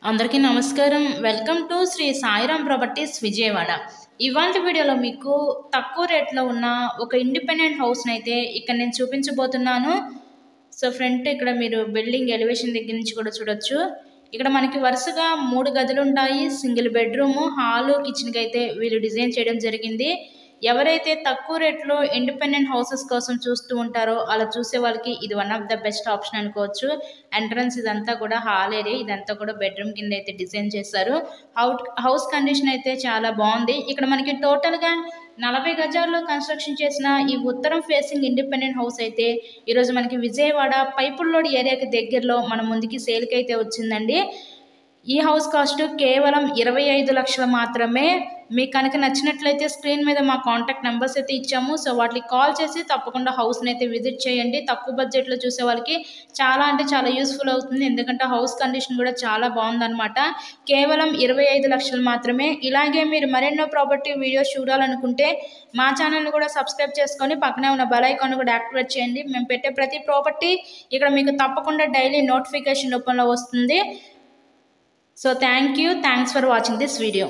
అందరికీ నమస్కారం. Welcome to Shri Sairam properties Vijayawada. ఇవాల్టి వీడియోలో మీకు తక్కువ రేట్లో ఉన్న ఒక ఇండిపెండెంట్ హౌస్‌ని అయితే ఇక్కడ నేను చూపించబోతున్నాను. సో ఫ్రంట్ ఇక్కడ మీరు బిల్డింగ్ ఎలివేషన్ దగ్గర నుంచి కూడా చూడొచ్చు. ఇక్కడ మనకి వరుసగా 3 గదులుంటాయి. సింగిల్ బెడ్‌రూమ్, హాలు, కిచెన్‌కి అయితే వీళ్ళు డిజైన్ చేయడం జరిగింది. ఎవరైతే తక్కువ రేట్లో ఇండిపెండెంట్ హౌసెస్ కోసం చూస్తూ ఉంటారో అలా చూసే వాళ్ళకి ఇది one of the best option అనుకోవచ్చు. ఎంట్రన్స్ ఇదంతా కూడా హాల్ ఏరియా, ఇదంతా కూడా బెడ్రూమ్ కింద అయితే డిజైన్ చేశారు. హౌస్ కండిషన్ అయితే చాలా బాగుంది. ఇక్కడ మనకి టోటల్గా 40 గజాల్లో కన్స్ట్రక్షన్ చేసిన ఈ ఉత్తరం ఫేసింగ్ ఇండిపెండెంట్ హౌస్ అయితే ఈరోజు మనకి విజయవాడ పైపుల్లోడ్ ఏరియాకి దగ్గరలో మన ముందుకి సేల్కి అయితే వచ్చిందండి. ఈ హౌస్ కాస్ట్ కేవలం 25 లక్షలు మాత్రమే. మీకు కనుక నచ్చినట్లయితే స్క్రీన్ మీద మా కాంటాక్ట్ నెంబర్స్ అయితే ఇచ్చాము. సో వాటికి కాల్ చేసి తప్పకుండా హౌస్ని అయితే విజిట్ చేయండి. తక్కువ బడ్జెట్లో చూసే వాళ్ళకి చాలా అంటే చాలా యూస్ఫుల్ అవుతుంది. ఎందుకంటే హౌస్ కండిషన్ కూడా చాలా బాగుందన్నమాట. కేవలం 25 లక్షలు మాత్రమే. ఇలాగే మీరు మరెన్నో ప్రాపర్టీ వీడియోస్ చూడాలనుకుంటే మా ఛానల్ని కూడా సబ్స్క్రైబ్ చేసుకొని పక్కనే ఉన్న బెల్ ఐకాన్ కూడా యాక్టివేట్ చేయండి. మేము పెట్టే ప్రతి ప్రాపర్టీ ఇక్కడ మీకు తప్పకుండా డైలీ నోటిఫికేషన్ రూపంలో వస్తుంది. So thanks for watching this video.